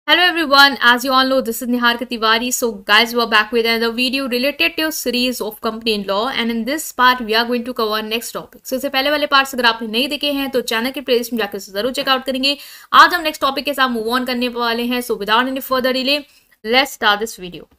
Hello everyone, as you all know, this is Niharika Tiwari. So guys, we're back with another video related to a series of company in law, and in this part we are going to cover next topic. So इससे पहले वाले parts अगर आपने नहीं देखे हैं तो channel के प्लेलिस्ट में जाकर जरूर चेकआउट करेंगे। आज हम नेक्स्ट टॉपिक के साथ मूव ऑन करने वाले हैं। So without any further delay, let's start this video.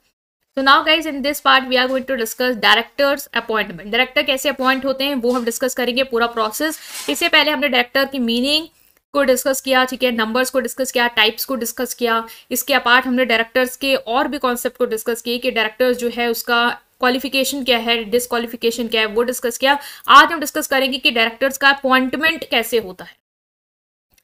So now guys, in this part we are going to discuss directors appointment. Director कैसे अपॉइंट होते हैं वो हम डिस्कस करेंगे, पूरा प्रोसेस। इससे पहले हमने डायरेक्टर की मीनिंग को डिस्कस किया, ठीक है, नंबर्स को डिस्कस किया, टाइप्स को डिस्कस किया। इसके अपार्ट हमने डायरेक्टर्स के और भी कॉन्सेप्ट को डिस्कस किए कि डायरेक्टर्स जो है उसका क्वालिफिकेशन क्या है, डिसक्वालिफिकेशन क्या है, वो डिस्कस किया। आज हम डिस्कस करेंगे कि डायरेक्टर्स का अपॉइंटमेंट कैसे होता है,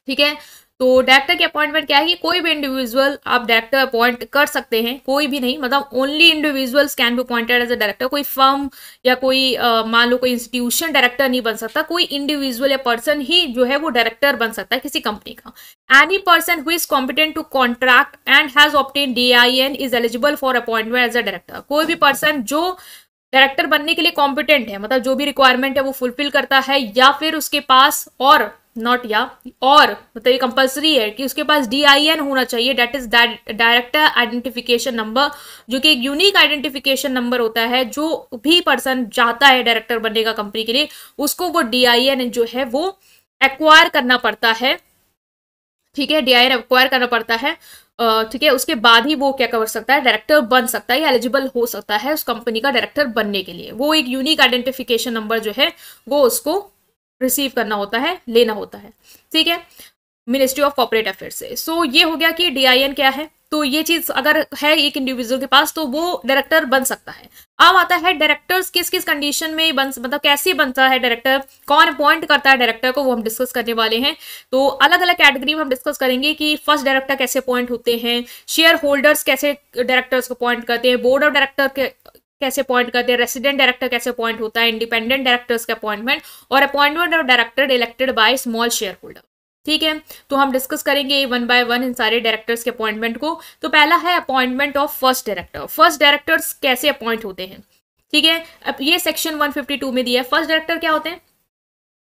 ठीक है। तो डायरेक्टर की अपॉइंटमेंट क्या है कि कोई भी इंडिविजुअल आप डायरेक्टर अपॉइंट कर सकते हैं, कोई भी नहीं, मतलब only individuals can be appointed as a director. कोई फर्म या कोई मान लो कोई इंस्टीट्यूशन डायरेक्टर नहीं बन सकता, कोई इंडिविजुअल या पर्सन ही जो है वो डायरेक्टर बन सकता है किसी कंपनी का। Any person who is competent to contract and has obtain DIN is eligible for appointment as a director. कोई भी पर्सन जो डायरेक्टर बनने के लिए कॉम्पिटेंट है, मतलब जो भी रिक्वायरमेंट है वो फुलफिल करता है, या फिर उसके पास और मतलब ये कंपलसरी है कि उसके पास DIN होना चाहिए, that is director identification number, जो कि एक यूनिक आइडेंटिफिकेशन नंबर होता है। जो भी पर्सन चाहता है डायरेक्टर बनने का कंपनी के लिए, उसको वो DIN जो है वो एक्वायर करना पड़ता है, ठीक है, DIN एक्वायर करना पड़ता है, ठीक है। उसके बाद ही वो क्या कर सकता है, डायरेक्टर बन सकता है या एलिजिबल हो सकता है उस कंपनी का डायरेक्टर बनने के लिए। वो एक यूनिक आइडेंटिफिकेशन नंबर जो है वो उसको रिसीव करना होता है, लेना होता है, ठीक है, मिनिस्ट्री ऑफ कॉर्पोरेट अफेयर्स से। सो ये हो गया कि DIN क्या है। तो ये चीज अगर है एक इंडिविजुअल के पास तो वो डायरेक्टर बन सकता है। अब आता है डायरेक्टर्स किस किस कंडीशन में मतलब कैसे बनता है डायरेक्टर, कौन अपॉइंट करता है डायरेक्टर को, वो हम डिस्कस करने वाले हैं। तो अलग अलग कैटेगरी में हम डिस्कस करेंगे कि फर्स्ट डायरेक्टर कैसे अपॉइंट होते हैं, शेयर होल्डर्स कैसे डायरेक्टर्स को अपॉइंट करते हैं, बोर्ड ऑफ डायरेक्टर कैसे अपॉइंट करते हैं, रेसिडेंट डायरेक्टर कैसे अपॉइंट होता है, इंडिपेंडेंट डायरेक्टर्स का अपॉइंटमेंट, और appointment of director elected by small share holder, ठीक है। तो हम डिस्कस करेंगे वन बाय वन इन सारे डायरेक्टर्स के अपॉइंटमेंट को। तो पहला है appointment of first director. First directors कैसे अपॉइंट होते हैं, ठीक है। अब ये सेक्शन 152 में दिया है। फर्स्ट डायरेक्टर क्या होते हैं,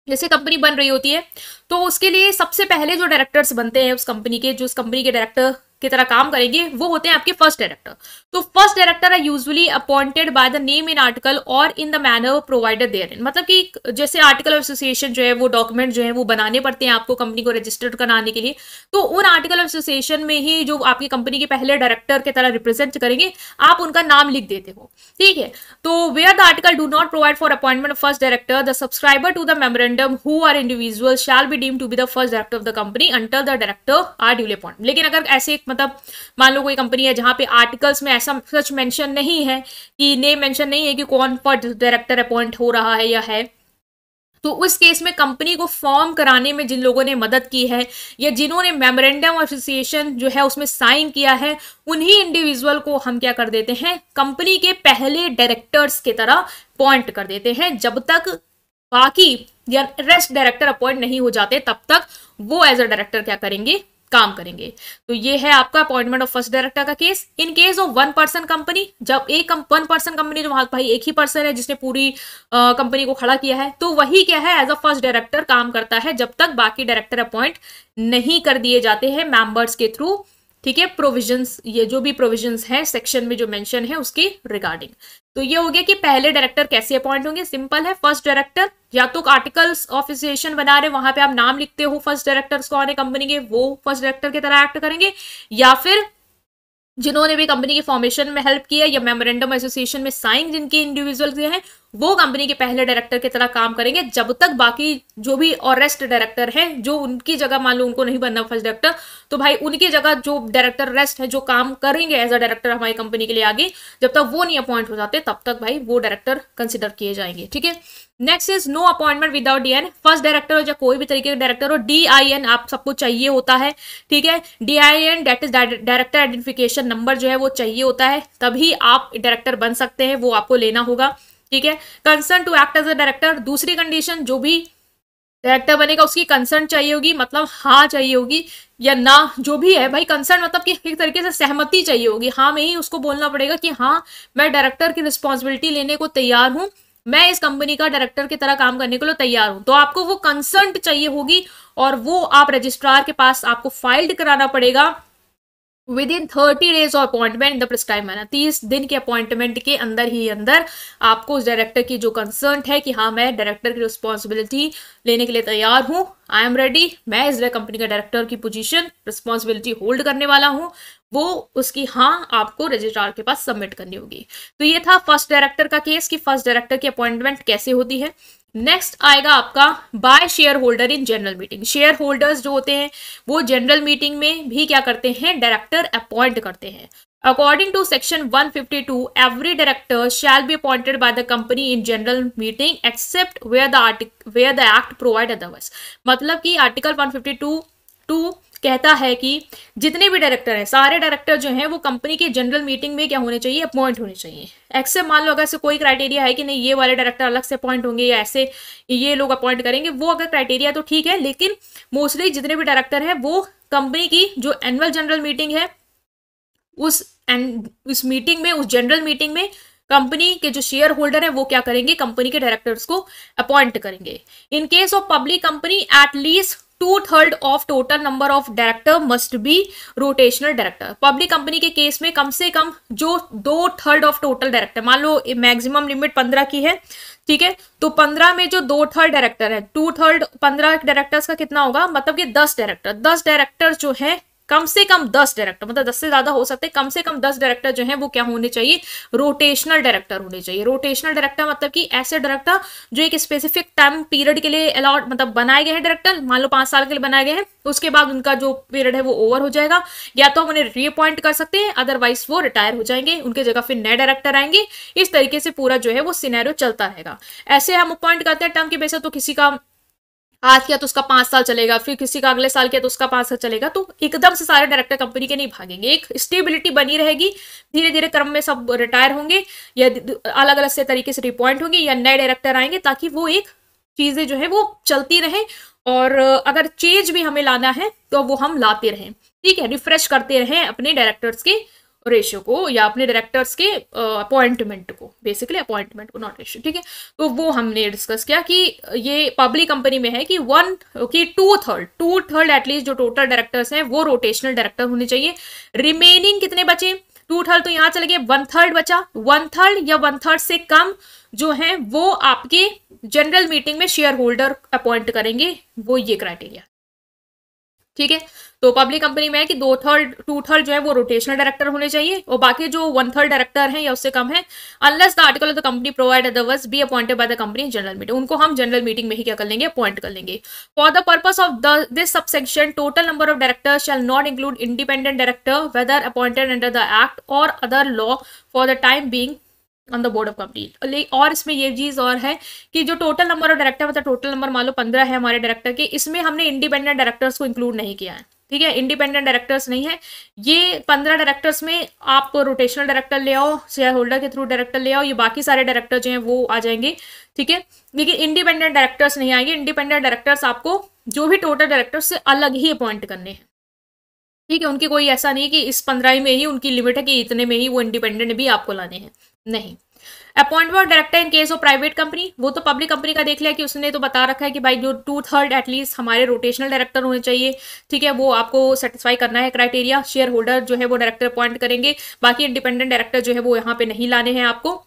जैसे कंपनी बन रही होती है तो उसके लिए सबसे पहले जो डायरेक्टर्स बनते हैं उस कंपनी के, जो उस कंपनी के डायरेक्टर की तरह काम करेंगे, वो होते हैं आपके फर्स्ट डायरेक्टर। तो first director are usually appointed by the name in article और in the manner provided therein. मतलब कि जैसे आर्टिकल ऑफ एसोसिएशन जो है वो डॉक्यूमेंट जो है वो बनाने पड़ते हैं आपको कंपनी को रजिस्टर्ड कराने के लिए। तो उन आर्टिकल ऑफ एसोसिएशन में ही जो आपकी कंपनी के पहले डायरेक्टर की तरह रिप्रेजेंट करेंगे, आप उनका नाम लिख देते हो, ठीक है। तो where the article do not provide for appointment of first director, the subscriber to the memorandum who are individual shall be deemed to be the first director of the company until the director are duly appointed. लेकिन अगर ऐसे मतलब मान लो कोई company है जहां पे आर्टिकल्स में ऐसा सच मेंशन नहीं है कि नेम मेंशन नहीं है कि कौन फर्स्ट डायरेक्टर अपॉइंट हो रहा है या है, तो उस केस में कंपनी को फॉर्म कराने में जिन लोगों ने मदद की है या जिन्होंने मेमोरेंडम ऑफ एसोसिएशन जो है उसमें साइन किया है, उन्हीं इंडिविजुअल को हम क्या कर देते हैं, कंपनी के पहले डायरेक्टर्स की तरह अपॉइंट कर देते हैं। जब तक बाकी या रेस्ट डायरेक्टर अपॉइंट नहीं हो जाते तब तक वो एज अ डायरेक्टर क्या करेंगे, काम करेंगे। तो ये है आपका अपॉइंटमेंट ऑफ फर्स्ट डायरेक्टर का case. In case of one person company, जब एक वन पर्सन कंपनी जो भाई एक ही पर्सन है जिसने पूरी कंपनी को खड़ा किया है, तो वही क्या है एज अ फर्स्ट डायरेक्टर काम करता है जब तक बाकी डायरेक्टर अपॉइंट नहीं कर दिए जाते हैं मेंबर्स के थ्रू, ठीक है। प्रोविजंस, ये जो भी प्रोविजंस हैं सेक्शन में जो मेंशन है उसकी रिगार्डिंग। तो ये हो गया कि पहले डायरेक्टर कैसे अपॉइंट होंगे। सिंपल है, फर्स्ट डायरेक्टर या तो आर्टिकल्स ऑफ एसोसिएशन बना रहे वहां पे आप नाम लिखते हो फर्स्ट डायरेक्टर्स कौन है कंपनी के, वो फर्स्ट डायरेक्टर की तरह एक्ट करेंगे, या फिर जिन्होंने भी कंपनी की फॉर्मेशन में हेल्प की है या मेमोरेंडम एसोसिएशन में साइन जिनके इंडिविजुअल हैं, वो कंपनी के पहले डायरेक्टर की तरह काम करेंगे जब तक बाकी जो भी और रेस्ट डायरेक्टर हैं जो उनकी जगह, मान लो उनको नहीं बनना फर्स्ट डायरेक्टर, तो भाई उनकी जगह जो डायरेक्टर रेस्ट है जो काम करेंगे एज अ डायरेक्टर हमारी कंपनी के लिए आगे, जब तक वो नहीं अपॉइंट हो जाते तब तक भाई वो डायरेक्टर कंसिडर किए जाएंगे, ठीक है। Next is no appointment without DIN। First director हो या कोई भी तरीके का डायरेक्टर हो, DIN आप सबको चाहिए होता है, ठीक है। DIN that is director identification number जो है वो चाहिए होता है, तभी आप डायरेक्टर बन सकते हैं, वो आपको लेना होगा, ठीक है। Concern to act as a director, दूसरी कंडीशन, जो भी डायरेक्टर बनेगा उसकी कंसर्न चाहिए होगी, मतलब हाँ चाहिए होगी या ना, जो भी है भाई कंसर्न मतलब कि एक तरीके से सहमति चाहिए होगी, हाँ में ही उसको बोलना पड़ेगा कि हाँ मैं डायरेक्टर की रिस्पॉन्सिबिलिटी लेने को तैयार हूं, मैं इस कंपनी का डायरेक्टर की तरह काम करने के लिए तैयार हूं। तो आपको वो कंसर्ट चाहिए होगी और वो आप रजिस्ट्रार के पास आपको फाइल्ड कराना पड़ेगा with in 30 days of appointment in the prescribe manner, 30 दिन के अपॉइंटमेंट के अंदर ही अंदर आपको उस डायरेक्टर की जो कंसर्न है कि हाँ मैं डायरेक्टर की रिस्पॉन्सिबिलिटी लेने के लिए तैयार हूँ, आई एम रेडी, मैं इस कंपनी का डायरेक्टर की पोजीशन रिस्पॉन्सिबिलिटी होल्ड करने वाला हूँ, वो उसकी हाँ आपको रजिस्ट्रार के पास सबमिट करनी होगी। तो ये था फर्स्ट डायरेक्टर का केस कि फर्स्ट डायरेक्टर की अपॉइंटमेंट कैसे होती है। नेक्स्ट आएगा आपका by shareholder in general meeting. Shareholders जो होते हैं वो जनरल मीटिंग में भी क्या करते हैं, डायरेक्टर अपॉइंट करते हैं। According to section 152 every director shall be appointed by the company in general meeting except where the act provide otherwise. मतलब कि आर्टिकल 152 कहता है कि जितने भी डायरेक्टर हैं, सारे डायरेक्टर जो हैं वो कंपनी के जनरल मीटिंग में क्या होने चाहिए, अपॉइंट होने चाहिए। एक्सेप्ट मान लो अगर से कोई क्राइटेरिया है कि नहीं ये वाले डायरेक्टर अलग से अपॉइंट होंगे या ऐसे ये लोग अपॉइंट करेंगे, वो अगर क्राइटेरिया तो ठीक है, लेकिन मोस्टली जितने भी डायरेक्टर हैं वो कंपनी की जो एनुअल जनरल मीटिंग है उस मीटिंग में, उस जनरल मीटिंग में कंपनी के जो शेयर होल्डर है वो क्या करेंगे, कंपनी के डायरेक्टर्स को अपॉइंट करेंगे। इन case of public company at least 2/3 of total number of director must be rotational director. Public company के केस में कम से कम जो 2/3 ऑफ टोटल डायरेक्टर, मान लो मैक्सिमम लिमिट 15 की है, ठीक है, तो 15 में जो 2/3 डायरेक्टर है, 2/3 15 डायरेक्टर्स का कितना होगा, मतलब कि 10 डायरेक्टर जो है, कम से कम 10 डायरेक्टर, मतलब 10 से ज्यादा हो सकते हैं, कम से कम 10 डायरेक्टर जो है वो क्या होने चाहिए, रोटेशनल डायरेक्टर होने चाहिए। रोटेशनल डायरेक्टर मतलब कि ऐसे डायरेक्टर जो एक स्पेसिफिक टाइम पीरियड के लिए अलॉट, मतलब बनाए गए हैं डायरेक्टर, मान लो 5 साल के लिए बनाए गए हैं, उसके बाद उनका जो पीरियड है वो ओवर हो जाएगा, या तो हम उन्हें रीअपॉइंट कर सकते हैं, अदरवाइज वो रिटायर हो जाएंगे, उनके जगह फिर नए डायरेक्टर आएंगे। इस तरीके से पूरा जो है वो सिनेरियो चलता रहेगा। ऐसे हम अपॉइंट करते हैं टर्म के बेसिस, तो किसी का आज किया तो उसका 5 साल चलेगा, फिर किसी का अगले साल किया तो उसका 5 साल चलेगा, तो एकदम से सारे डायरेक्टर कंपनी के नहीं भागेंगे, एक स्टेबिलिटी बनी रहेगी, धीरे धीरे क्रम में सब रिटायर होंगे या अलग अलग से तरीके से रिपॉइंट होंगे या नए डायरेक्टर आएंगे, ताकि वो एक चीजें जो है वो चलती रहे, और अगर चेंज भी हमें लाना है तो वो हम लाते रहें, ठीक है, रिफ्रेश करते रहें अपने डायरेक्टर्स के रेशियो को या अपने डायरेक्टर्स के अपॉइंटमेंट को, बेसिकली अपॉइंटमेंट को, नॉट रेशियो, ठीक है। तो वो हमने डिस्कस किया कि ये पब्लिक कंपनी में है कि 2/3 एटलीस्ट जो टोटल डायरेक्टर्स हैं वो रोटेशनल डायरेक्टर होने चाहिए। रिमेनिंग कितने बचे, 2/3 तो यहाँ चले गए, 1/3 बचा, 1/3 या 1/3 से कम जो है वो आपके जनरल मीटिंग में शेयर होल्डर अपॉइंट करेंगे, वो ये क्राइटेरिया, ठीक है। तो पब्लिक कंपनी में है कि 2/3 जो है वो रोटेशनल डायरेक्टर होने चाहिए, और बाकी जो 1/3 डायरेक्टर हैं या उससे कम है, unless the article of the company provide otherwise B appointed by the company in general meeting, उनको हम जनरल मीटिंग में ही क्या कर लेंगे, अपॉइंट कर लेंगे। For the purpose of this subsection total number of directors shall not include independent director whether appointed under the act और other law for the time being on the board of company. और इसमें ये चीज और है कि जो total number of director, मतलब टोटल नंबर मान लो 15 है हमारे डायरेक्टर के, इसमें हमने इंडिपेंडेंट डायरेक्टर्स को इंक्लूड नहीं किया है, ठीक है, इंडिपेंडेंट डायरेक्टर्स नहीं है। ये 15 डायरेक्टर्स में आप रोटेशनल डायरेक्टर ले आओ, शेयर होल्डर के थ्रू डायरेक्टर ले आओ, ये बाकी सारे डायरेक्टर जो हैं वो आ जाएंगे, ठीक है, लेकिन इंडिपेंडेंट डायरेक्टर्स नहीं आएंगे। इंडिपेंडेंट डायरेक्टर्स आपको जो भी टोटल डायरेक्टर्स से अलग ही अपॉइंट करने हैं, ठीक है, उनकी कोई ऐसा नहीं कि इस 15 में ही उनकी लिमिट है कि इतने में ही वो इंडिपेंडेंट भी आपको लाने हैं, नहीं। Appointment of director in case of private company, वो तो पब्लिक कंपनी का देख लिया कि उसने तो बता रखा है कि भाई जो 2/3 एटलीस्ट हमारे रोटेशनल डायरेक्टर होने चाहिए, ठीक है, वो आपको सेटिस्फाई करना है क्राइटेरिया। शेयर होल्डर जो है वो डायरेक्टर अपॉइंट करेंगे, बाकी इंडिपेंडेंट डायरेक्टर जो है वो यहाँ पे नहीं लाने हैं आपको।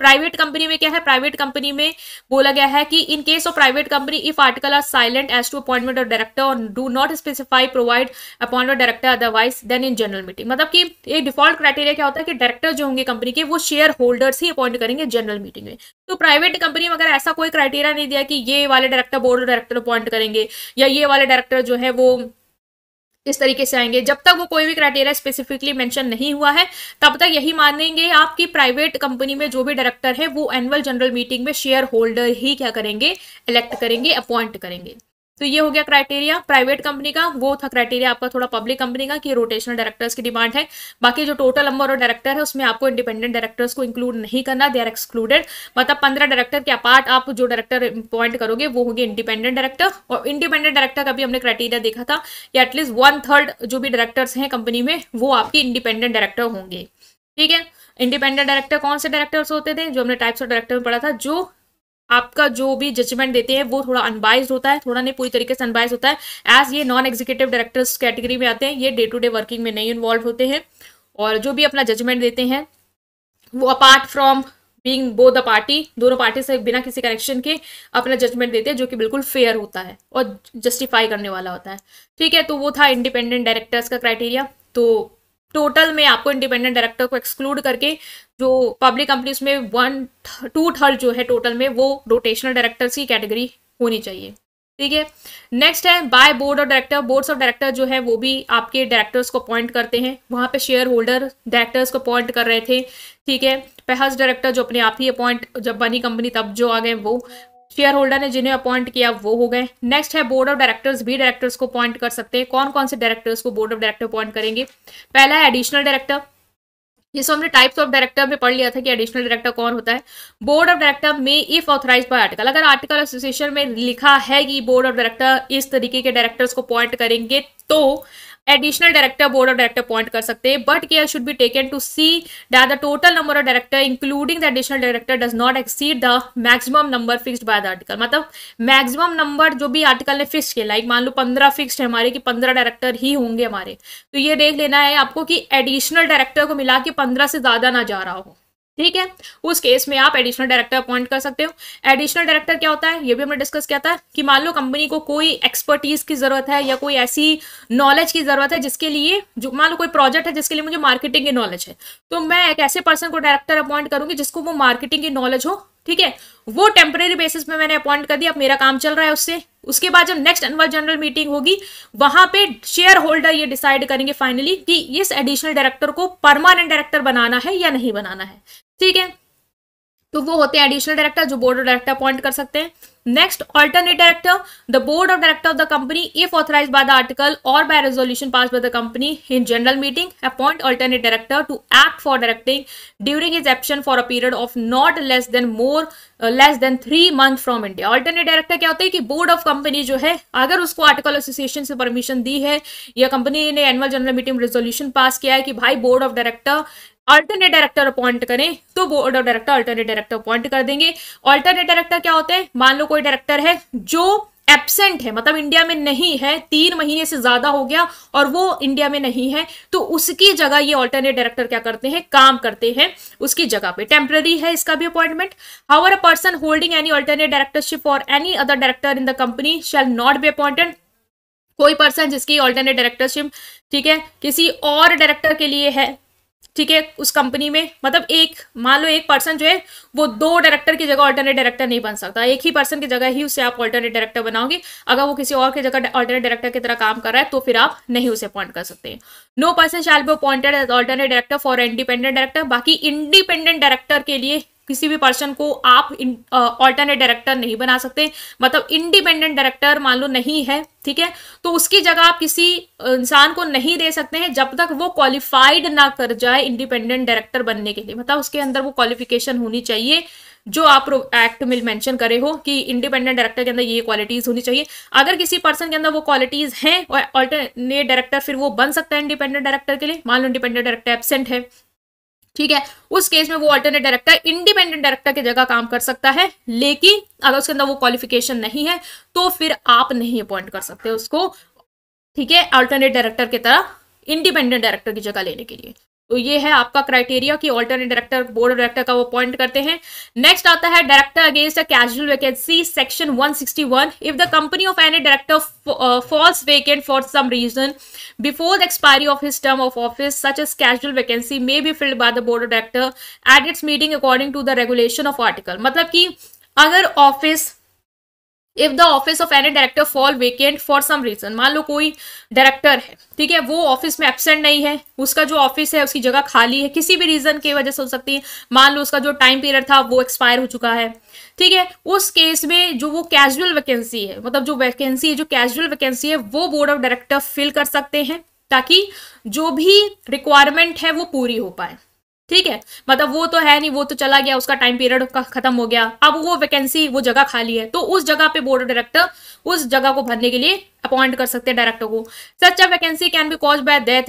प्राइवेट कंपनी में क्या है, प्राइवेट कंपनी में बोला गया है कि in case of private company if article are silent as to appointment of director और do not specify provide appointment director otherwise then in general meeting, मतलब कि एक डिफॉल्ट क्राइटेरिया क्या होता है कि डायरेक्टर जो होंगे कंपनी के वो शेयर होल्डर्स ही अपॉइंट करेंगे जनरल मीटिंग में। तो प्राइवेट कंपनी में अगर ऐसा कोई क्राइटेरिया नहीं दिया कि ये वाले डायरेक्टर बोर्ड डायरेक्टर अपॉइंट करेंगे या ये वाले डायरेक्टर जो है वो इस तरीके से आएंगे, जब तक वो कोई भी क्राइटेरिया स्पेसिफिकली मेंशन नहीं हुआ है तब तक यही मानेंगे आपकी प्राइवेट कंपनी में जो भी डायरेक्टर है वो एनुअल जनरल मीटिंग में शेयर होल्डर ही क्या करेंगे, इलेक्ट करेंगे, अपॉइंट करेंगे। तो ये हो गया क्राइटेरिया प्राइवेट कंपनी का। वो था क्राइटेरिया आपका थोड़ा पब्लिक कंपनी का कि रोटेशनल डायरेक्टर्स की डिमांड है। बाकी जो टोटल नंबर ऑफ डायरेक्टर है उसमें आपको इंडिपेंडेंट डायरेक्टर्स को इंक्लूड नहीं करना, दे आर एक्सक्लूडेड। मतलब 15 डायरेक्टर के अपार्ट आप जो डायरेक्टर अपॉइंट करोगे वो होंगे इंडिपेंडेंट डायरेक्टर। और इंडिपेंडेंट डायरेक्टर का भी हमने क्राइटेरिया देखा था कि एटलीस्ट 1/3 जो भी डायरेक्टर्स हैं कंपनी में वो आपके इंडिपेंडेंट डायरेक्टर होंगे। ठीक है, इंडिपेंडेंट डायरेक्टर कौन से डायरेक्टर्स होते थे, जो हमने टाइप्स ऑफ डायरेक्टर में पढ़ा था, जो आपका जो भी जजमेंट देते हैं वो थोड़ा अनबाइज्ड होता है, थोड़ा नहीं पूरी तरीके से अनबाइज्ड होता है, एज ये नॉन एग्जीक्यूटिव डायरेक्टर्स कैटेगरी में आते हैं, ये डे टू डे वर्किंग में नहीं इन्वॉल्व होते हैं, और जो भी अपना जजमेंट देते हैं वो apart from being both the party, दोनों पार्टी से बिना किसी कनेक्शन के अपना जजमेंट देते हैं, जो कि बिल्कुल फेयर होता है और जस्टिफाई करने वाला होता है। ठीक है, तो वो था इंडिपेंडेंट डायरेक्टर्स का क्राइटेरिया। तो टोटल में आपको इंडिपेंडेंट डायरेक्टर को एक्सक्लूड करके जो पब्लिक कंपनीज में 1/2 जो है टोटल में, वो रोटेशनल डायरेक्टर्स की कैटेगरी होनी चाहिए। ठीक है, नेक्स्ट है by board of director. Boards of director जो है वो भी आपके डायरेक्टर्स को अपॉइंट करते हैं, वहां पे शेयर होल्डर डायरेक्टर्स को अपॉइंट कर रहे थे। ठीक है, पहस डायरेक्टर जो अपने आप ही अपॉइंट, जब बनी कंपनी तब जो आ गए, वो शेयर होल्डर ने जिन्हें अपॉइंट किया वो हो गए। नेक्स्ट है बोर्ड ऑफ डायरेक्टर्स भी डायरेक्टर्स को अपॉइंट कर सकते हैं। कौन कौन से डायरेक्टर्स को बोर्ड ऑफ डायरेक्टर अपॉइंट करेंगे? पहला है एडिशनल डायरेक्टर, जिसको हमने टाइप्स ऑफ डायरेक्टर में पढ़ लिया था कि एडिशनल डायरेक्टर कौन होता है। बोर्ड ऑफ डायरेक्टर में इफ ऑथराइज बाय आर्टिकल, अगर आर्टिकल एसोसिएशन में लिखा है कि बोर्ड ऑफ डायरेक्टर इस तरीके के डायरेक्टर्स को अपॉइंट करेंगे, तो additional director board of director appoint कर सकते हैं, but care should be taken to see that the total number of director including the additional director does not exceed the maximum number fixed by the article. मतलब maximum number जो भी article ने fix किया, like मान लो 15 fixed है हमारे कि 15 डायरेक्टर ही होंगे हमारे, तो ये देख लेना है आपको कि एडिशनल डायरेक्टर को मिला के 15 से ज्यादा ना जा रहा हो। ठीक है, उस केस में आप एडिशनल डायरेक्टर अपॉइंट कर सकते हो। एडिशनल डायरेक्टर क्या होता है ये भी हमने डिस्कस किया था कि मान लो कंपनी को कोई एक्सपर्टीज की जरूरत है या कोई ऐसी नॉलेज की जरूरत है जिसके लिए, जो मान लो कोई प्रोजेक्ट है जिसके लिए मुझे मार्केटिंग की नॉलेज है, तो मैं एक ऐसे पर्सन को डायरेक्टर अपॉइंट करूंगी जिसको वो मार्केटिंग की नॉलेज हो। ठीक है, वो टेम्परेरी बेसिस में मैंने अपॉइंट कर दिया, अब मेरा काम चल रहा है उससे। उसके बाद जब नेक्स्ट एनुअल जनरल मीटिंग होगी, वहां पे शेयर होल्डर ये डिसाइड करेंगे फाइनली कि इस एडिशनल डायरेक्टर को परमानेंट डायरेक्टर बनाना है या नहीं बनाना है। ठीक है, तो वो होते हैं एडिशनल डायरेक्टर जो बोर्ड ऑफ डायरेक्टर अपॉइंट कर सकते हैं। Next alternate director, the board of director of the company if authorised by the article और by resolution pass by the company in general meeting appoint alternate director to act for directing during his absence for a period of not less than 3 months from India. Alternate director क्या होता है कि board of company जो है, अगर उसको article association से permission दी है या कंपनी ने annual general meeting resolution pass किया है कि भाई board of director alternate director appoint करें, तो board of director alternate director appoint कर देंगे। अल्टरनेट डायरेक्टर क्या होते हैं? मान लो कोई डायरेक्टर है जो एब्सेंट है, मतलब इंडिया में नहीं है, 3 महीने से ज्यादा हो गया और वो इंडिया में नहीं है, तो उसकी जगह ये अल्टरनेट डायरेक्टर क्या करते हैं? काम करते हैं उसकी जगह पे। टेम्पररी है इसका भी appointment. However a person holding any alternate directorship for any other director in the company shall not be appointed. कोई पर्सन जिसकी अल्टरनेट डायरेक्टरशिप, ठीक है, किसी और डायरेक्टर के लिए है, ठीक है, उस कंपनी में, मतलब एक, मान लो एक पर्सन जो है वो 2 डायरेक्टर की जगह अल्टरनेट डायरेक्टर नहीं बन सकता, एक ही पर्सन की जगह ही उसे आप अल्टरनेट डायरेक्टर बनाओगे। अगर वो किसी और की जगह अल्टरनेट डायरेक्टर की तरह काम कर रहा है तो फिर आप नहीं उसे अपॉइंट कर सकते। No person shall be appointed as alternate director for independent director. बाकी इंडिपेंडेंट डायरेक्टर के लिए किसी भी पर्सन को आप अल्टरनेट डायरेक्टर नहीं बना सकते, मतलब इंडिपेंडेंट डायरेक्टर मान लो नहीं है, ठीक है, तो उसकी जगह आप किसी इंसान को नहीं दे सकते हैं जब तक वो क्वालिफाइड ना कर जाए इंडिपेंडेंट डायरेक्टर बनने के लिए। मतलब उसके अंदर वो क्वालिफिकेशन होनी चाहिए जो आप एक्ट में मेंशन करे हो कि इंडिपेंडेंट डायरेक्टर के अंदर ये क्वालिटीज होनी चाहिए। अगर किसी पर्सन के अंदर वो क्वालिटीज हैं और अल्टरनेट डायरेक्टर फिर वो बन सकता है इंडिपेंडेंट डायरेक्टर के लिए। मान लो इंडिपेंडेंट डायरेक्टर एब्सेंट है, ठीक है, उस केस में वो अल्टरनेट डायरेक्टर इंडिपेंडेंट डायरेक्टर की जगह काम कर सकता है, लेकिन अगर उसके अंदर वो क्वालिफिकेशन नहीं है तो फिर आप नहीं अपॉइंट कर सकते उसको, ठीक है, अल्टरनेट डायरेक्टर की तरह इंडिपेंडेंट डायरेक्टर की जगह लेने के लिए। तो ये है आपका क्राइटेरिया कि alternate director board of director का वो अपॉइंट करते हैं। नेक्स्ट आता है director against a casual vacancy, section 161। If the company of any director falls vacant for some reason before the expiry of his term of office, such as casual vacancy may be filled by the board of director at its meeting according to the regulation of article। मतलब कि अगर office, if the office of any director fall vacant for some reason, मान लो कोई director है, ठीक है, वो ऑफिस में एब्सेंट नहीं है, उसका जो ऑफिस है उसकी जगह खाली है, किसी भी रीजन की वजह से हो सकती है, मान लो उसका जो टाइम पीरियड था वो एक्सपायर हो चुका है, ठीक है, उस केस में जो वो कैजुअल वैकेंसी है, मतलब जो वैकेंसी है, जो कैजुअल वैकेंसी है, वो बोर्ड ऑफ डायरेक्टर फिल कर सकते हैं ताकि जो भी रिक्वायरमेंट है वो पूरी हो पाए। ठीक है, मतलब वो तो है नहीं, वो तो चला गया, उसका टाइम पीरियड का खत्म हो गया, अब वो वैकेंसी, वो जगह खाली है, तो उस जगह पे बोर्ड ऑफ डायरेक्टर उस जगह को भरने के लिए अपॉइंट कर सकते हैं डायरेक्टर को। Such a vacancy can be caused by death,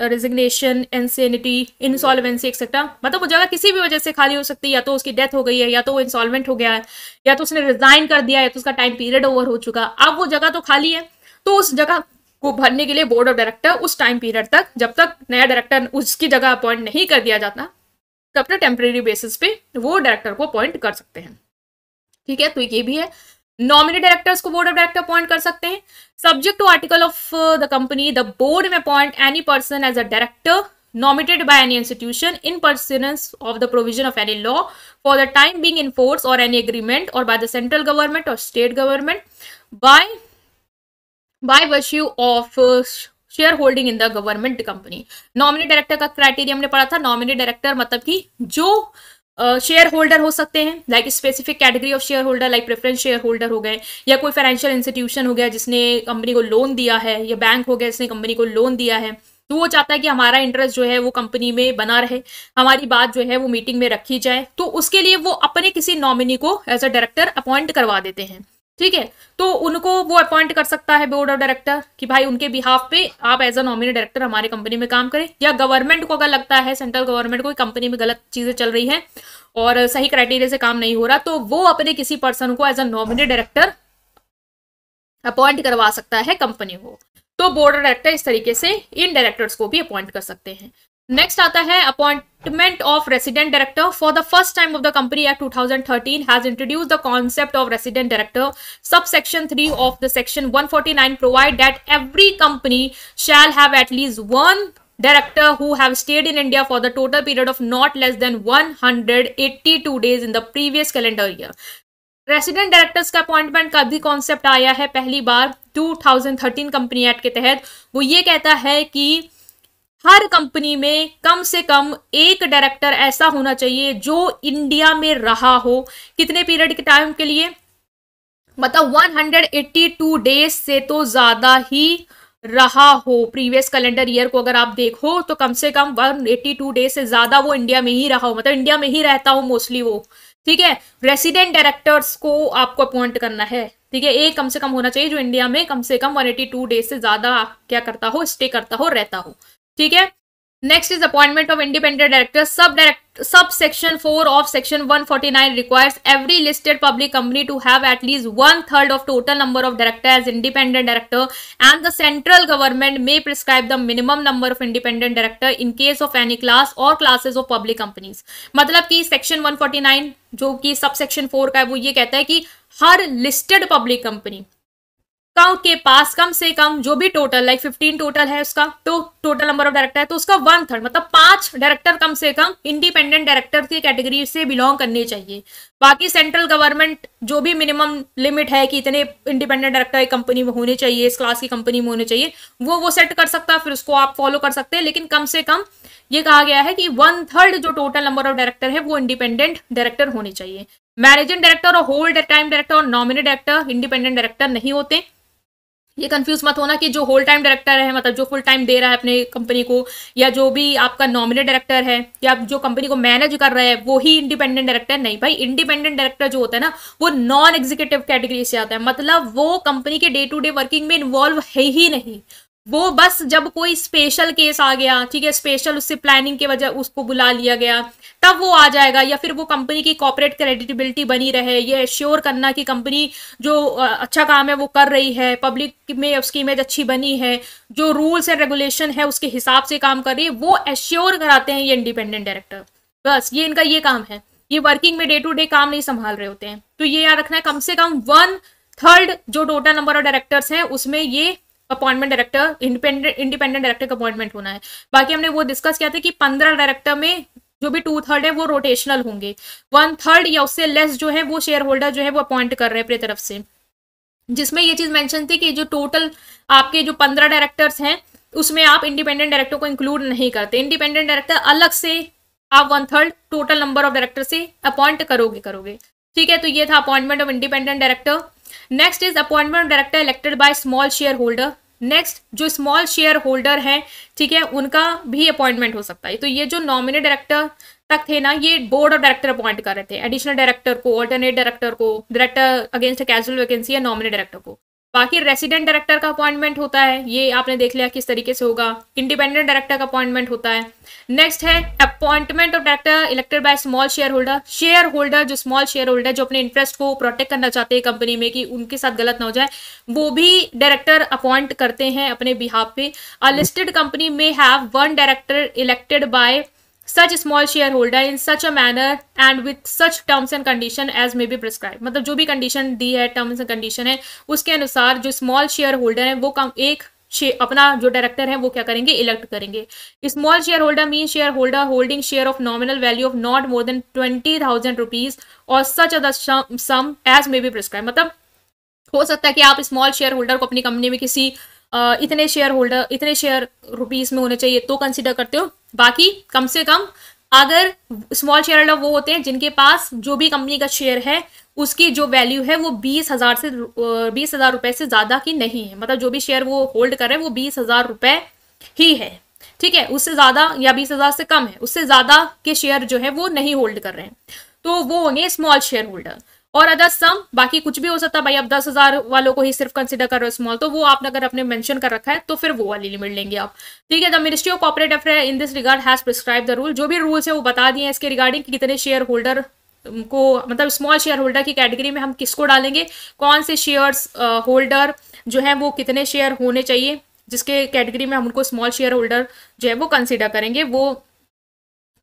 resignation, insanity, insolvency etcetera. मतलब वो जगह किसी भी वजह से खाली हो सकती है, या तो उसकी डेथ हो गई है, या तो वो इंसॉल्वेंट हो गया है, या तो उसने रिजाइन कर दिया है, तो उसका टाइम पीरियड ओवर हो चुका। अब वो जगह तो खाली है, तो उस जगह को भरने के लिए बोर्ड ऑफ डायरेक्टर उस टाइम पीरियड तक, जब तक नया डायरेक्टर उसकी जगह अपॉइंट नहीं कर दिया जाता, तब तक टेम्परेरी बेसिस पे वो डायरेक्टर को अपॉइंट कर सकते हैं। ठीक है, तो ये भी है। नॉमिनी डायरेक्टर्स को बोर्ड ऑफ डायरेक्टर अपॉइंट कर सकते हैं। Subject to article of the company, the board में appoint any person as a director nominated by any institution in pursuance of the provision of any law for the time being in force or any agreement or by the central government or state government by virtue of share holding in the government company. Nominee director का criteria हमने पढ़ा था। Nominee director मतलब कि जो share holder हो सकते हैं, like specific category of share holder, like preference share holder हो गए, या कोई फाइनेंशियल इंस्टीट्यूशन हो गया जिसने कंपनी को लोन दिया है, या बैंक हो गया जिसने कंपनी को लोन दिया है, तो वो चाहता है कि हमारा इंटरेस्ट जो है वो कंपनी में बना रहे, हमारी बात जो है वो मीटिंग में रखी जाए, तो उसके लिए वो अपने किसी नॉमिनी को एज अ डायरेक्टर अपॉइंट करवा देते हैं। ठीक है, तो उनको वो अपॉइंट कर सकता है बोर्ड ऑफ डायरेक्टर कि भाई उनके बिहाफ पे आप एज अ नॉमिनी डायरेक्टर हमारे कंपनी में काम करें। या गवर्नमेंट को अगर लगता है, सेंट्रल गवर्नमेंट को कंपनी में गलत चीजें चल रही हैं और सही क्राइटेरिया से काम नहीं हो रहा, तो वो अपने किसी पर्सन को as a nominee director appoint करवा सकता है कंपनी को। तो बोर्ड ऑफ डायरेक्टर इस तरीके से इन डायरेक्टर्स को भी अपॉइंट कर सकते हैं। नेक्स्ट आता है appointment of resident director. For the first time of the company act 2013 has introduce the concept of resident director. Sub section 3 of the section 149 provide that every company shall have at least one director who have stayed in India for the total period of not less than 182 days in the previous calendar year. Resident directors का appointment का भी concept आया है पहली बार 2013 company act के तहत। वो ये कहता है कि हर कंपनी में कम से कम एक डायरेक्टर ऐसा होना चाहिए जो इंडिया में रहा हो। कितने पीरियड के टाइम के लिए? मतलब 182 डेज से तो ज्यादा ही रहा हो। प्रीवियस कैलेंडर ईयर को अगर आप देखो तो कम से कम 182 डेज से ज्यादा वो इंडिया में ही रहा हो, मतलब इंडिया में ही रहता हो मोस्टली वो। ठीक है, रेसिडेंट डायरेक्टर्स को आपको अपॉइंट करना है। ठीक है, एक कम से कम होना चाहिए जो इंडिया में कम से कम 182 डेज से ज्यादा क्या करता हो, स्टे करता हो, रहता हो। ठीक है, next is appointment of independent director. Sub section 4 of section 149 requires every listed public company to have at least 1/3 of total number of director as independent director, and the central government may prescribe the minimum number of independent director in case of any class or classes of public companies। मतलब कि section 149 जो कि sub section 4 का है वो ये कहता है कि हर लिस्टेड पब्लिक कंपनी के पास कम से कम जो भी टोटल लाइक 15 टोटल है उसका, तो टोटल नंबर ऑफ डायरेक्टर है तो उसका 1/3 मतलब 5 डायरेक्टर कम से कम इंडिपेंडेंट डायरेक्टर की कैटेगरी से बिलोंग करने चाहिए। बाकी सेंट्रल गवर्नमेंट जो भी मिनिमम लिमिट है कि इतने इंडिपेंडेंट डायरेक्टर कंपनी में होने चाहिए, इस क्लास की कंपनी में होने चाहिए, वो सेट कर सकता है, फिर उसको आप फॉलो कर सकते हैं। लेकिन कम से कम ये कहा गया है कि 1/3 जो टोटल नंबर ऑफ डायरेक्टर है वो इंडिपेंडेंट डायरेक्टर होने चाहिए। मैनेजिंग डायरेक्टर और होल टाइम डायरेक्टर और नॉमिनी डायरेक्टर इंडिपेंडेंट डायरेक्टर नहीं होते। ये कंफ्यूज मत होना कि जो होल टाइम डायरेक्टर है मतलब जो फुल टाइम दे रहा है अपने कंपनी को, या जो भी आपका नॉमिनी डायरेक्टर है या जो कंपनी को मैनेज कर रहा है वो ही इंडिपेंडेंट डायरेक्टर नहीं। भाई इंडिपेंडेंट डायरेक्टर जो होता है ना वो नॉन एग्जीक्यूटिव कैटेगरी से आता है, मतलब वो कंपनी के डे टू डे वर्किंग में इन्वॉल्व है ही नहीं। वो बस जब कोई स्पेशल केस आ गया, ठीक है, स्पेशल उससे प्लानिंग के वजह उसको बुला लिया गया, तब वो आ जाएगा। या फिर वो कंपनी की कॉर्पोरेट क्रेडिटेबिलिटी बनी रहे, ये एश्योर करना कि कंपनी जो अच्छा काम है वो कर रही है, पब्लिक में उसकी इमेज अच्छी बनी है, जो रूल्स एंड रेगुलेशन है उसके हिसाब से काम कर रही है, वो एश्योर कराते हैं ये इंडिपेंडेंट डायरेक्टर। बस ये इनका ये काम है, ये वर्किंग में डे टू डे काम नहीं संभाल रहे होते हैं। तो ये याद रखना है, कम से कम 1/3 जो टोटल नंबर ऑफ डायरेक्टर्स हैं उसमें ये अपॉइंटमेंट डायरेक्टर इंडिपेंडेंट डायरेक्टर का अपॉइंटमेंट होना है। बाकी हमने वो डिस्कस किया था कि 15 डायरेक्टर में जो भी 2/3 है वो रोटेशनल होंगे, 1/3 या उससे लेस जो है वो शेयर होल्डर जो है वो अपॉइंट कर रहे हैं अपनी तरफ से। जिसमें ये चीज मेंशन थी कि जो टोटल आपके जो 15 डायरेक्टर्स हैं उसमें आप इंडिपेंडेंट डायरेक्टर को इंक्लूड नहीं करते। इंडिपेंडेंट डायरेक्टर अलग से आप 1/3 टोटल नंबर ऑफ डायरेक्टर से अपॉइंट करोगे। ठीक है, तो ये था appointment of independent director. Next is appointment of director elected by small share holder. Next जो स्मॉल शेयर होल्डर है, ठीक है, उनका भी अपॉइंटमेंट हो सकता है। तो ये जो नॉमिनेट डायरेक्टर तक थे ना, ये बोर्ड ऑफ डायरेक्टर अपॉइंट कर रहे थे, एडिशनल डायरेक्टर को, ऑल्टरनेट डायरेक्टर को, डायरेक्टर अगेंस्ट कैजुअल वैकेंसी या नॉमिनेट डायरेक्टर को। बाकी रेसिडेंट डायरेक्टर का अपॉइंटमेंट होता है, ये आपने देख लिया किस तरीके से होगा। इंडिपेंडेंट डायरेक्टर का अपॉइंटमेंट होता है। नेक्स्ट है appointment of director elected by small share holder. Share holder जो स्मॉल शेयर होल्डर जो अपने इंटरेस्ट को प्रोटेक्ट करना चाहते हैं कंपनी में कि उनके साथ गलत ना हो जाए, वो भी डायरेक्टर अपॉइंट करते हैं अपने बिहाफ पे। अ लिस्टेड कंपनी में have one director elected by such small shareholder in such a manner and with such terms and condition as may be prescribed। मतलब जो भी कंडीशन दी है, टर्म्स एंड कंडीशन है, उसके अनुसार जो स्मॉल शेयर होल्डर है वो एक अपना जो डायरेक्टर है वो क्या करेंगे, इलेक्ट करेंगे। Small share holder mean share holder holding share of nominal value of not more than 20,000 rupees और such other sum as may be prescribe. मतलब हो सकता है कि आप स्मॉल शेयर होल्डर को अपनी कंपनी में किसी इतने शेयर रुपीस में होने चाहिए तो कंसिडर करते हो। बाकी कम से कम अगर स्मॉल शेयर होल्डर वो होते हैं जिनके पास जो भी कंपनी का शेयर है उसकी जो वैल्यू है वो 20,000 रुपए से ज्यादा की नहीं है। मतलब जो भी शेयर वो होल्ड कर रहे हैं वो 20,000 रुपए ही है, ठीक है, उससे ज्यादा या 20,000 से कम है, उससे ज्यादा के शेयर जो है वो नहीं होल्ड कर रहे हैं, तो वो होंगे स्मॉल शेयर होल्डर। और अदर सम, बाकी कुछ भी हो सकता है भाई, आप 10,000 वालों को ही सिर्फ कंसिडर कर रहे हो स्मॉल, तो वो आपने अगर अपने मेंशन कर रखा है तो फिर वो वाली लिमिट लेंगे आप, ठीक है। The ministry of corporate affair in this regard has prescribe the rule. जो भी रूल्स है वो बता दिए इसके रिगार्डिंग कि कितने शेयर होल्डर को, मतलब स्मॉल शेयर होल्डर की कैटेगरी में हम किसको डालेंगे, कौन से शेयर्स होल्डर जो है वो कितने शेयर होने चाहिए, जिसके कैटेगरी में हम उनको स्मॉल शेयर होल्डर जो है वो कंसिडर करेंगे। वो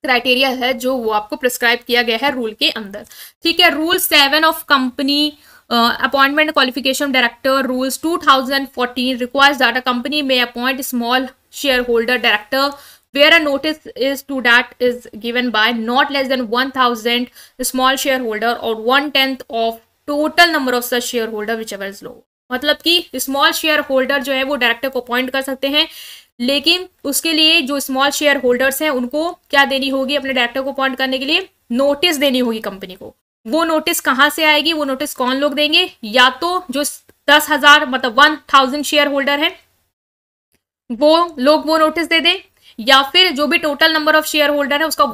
क्राइटेरिया है जो वो आपको प्रिस्क्राइब किया गया है रूल के अंदर, ठीक है। Rule 7 of company appointment qualification director rules 2014 requires that a company में appoint small share holder director where a notice is to that is given by not less than 1,000 small shareholder or 1/10 of total number of such shareholder whichever is low। मतलब कि small share holder जो है वो director को appoint कर सकते हैं, लेकिन उसके लिए जो स्मॉल शेयर होल्डर्स हैं उनको क्या देनी होगी, अपने डायरेक्टर को अपॉइंट करने के लिए नोटिस देनी होगी कंपनी को। वो नोटिस कहाँ से आएगी, वो नोटिस कौन लोग देंगे, या तो जो 10,000 मतलब 1,000 शेयर होल्डर है वो लोग वो नोटिस दे दें, या फिर जो भी total number of share holder है उसका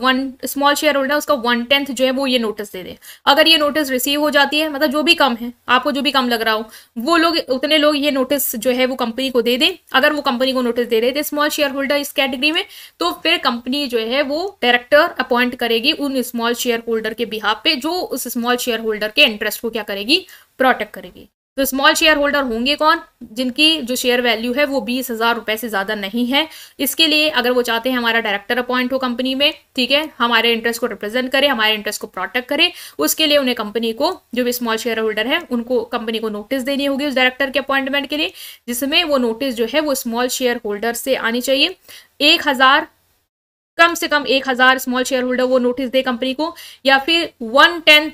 स्मॉल शेयर होल्डर उसका 1/10 जो है वो ये नोटिस दे दे। अगर ये नोटिस रिसीव हो जाती है, मतलब जो भी कम है, आपको जो भी कम लग रहा हो, वो लोग उतने लोग ये नोटिस जो है वो कंपनी को दे दें। अगर वो कंपनी को नोटिस दे रहे थे स्मॉल शेयर होल्डर इस कैटेगरी में, तो फिर कंपनी जो है वो डायरेक्टर अपॉइंट करेगी उन स्मॉल शेयर होल्डर के बिहाफ पे जो उस स्मॉल शेयर होल्डर के इंटरेस्ट को क्या करेगी, प्रोटेक्ट करेगी। तो स्मॉल शेयर होल्डर होंगे कौन, जिनकी जो शेयर वैल्यू है वो 20,000 रुपए से ज्यादा नहीं है। इसके लिए अगर वो चाहते हैं हमारा डायरेक्टर अपॉइंट हो कंपनी में, ठीक है, हमारे इंटरेस्ट को रिप्रेजेंट करे, हमारे इंटरेस्ट को प्रोटेक्ट करे, उसके लिए उन्हें कंपनी को जो भी स्मॉल शेयर होल्डर है उनको कंपनी को नोटिस देनी होगी उस डायरेक्टर के अपॉइंटमेंट के लिए, जिसमें वो नोटिस जो है वो स्मॉल शेयर होल्डर से आनी चाहिए। 1,000 कम से कम 1,000 स्मॉल शेयर होल्डर वो नोटिस दे कंपनी को, या फिर 1/10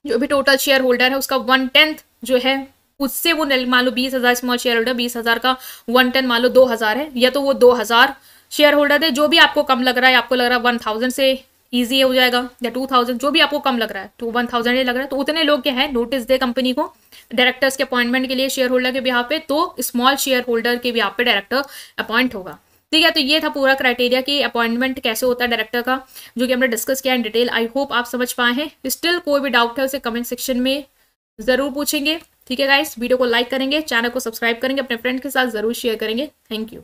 जो भी टोटल शेयर होल्डर है उसका 1/10 जो है उससे वो मान लो 20,000 स्मॉल शेयर होल्डर, 20,000 का 1/10 मान लो 2,000 है, या तो वो 2,000 शेयर होल्डर दे। जो भी आपको कम लग रहा है, आपको लग रहा है 1,000 से ईजी हो जाएगा या 2,000, जो भी आपको कम लग रहा है, तो 1,000 ही लग रहा है, तो उतने लोग क्या है नोटिस दे कंपनी को डायरेक्टर्स के अपॉइंटमेंट के लिए शेयर होल्डर के बिहाफ पे, तो स्मॉल शेयर होल्डर के बिहाफ पे डायरेक्टर अपॉइंट होगा, ठीक है। तो ये था पूरा क्राइटेरिया कि अपॉइंटमेंट कैसे होता है डायरेक्टर का, जो कि हमने डिस्कस किया इन डिटेल। आई होप आप समझ पाए हैं। स्टिल कोई भी डाउट है उसे कमेंट सेक्शन में जरूर पूछेंगे, ठीक है गाइस। वीडियो को लाइक करेंगे, चैनल को सब्सक्राइब करेंगे, अपने फ्रेंड के साथ जरूर शेयर करेंगे। Thank you.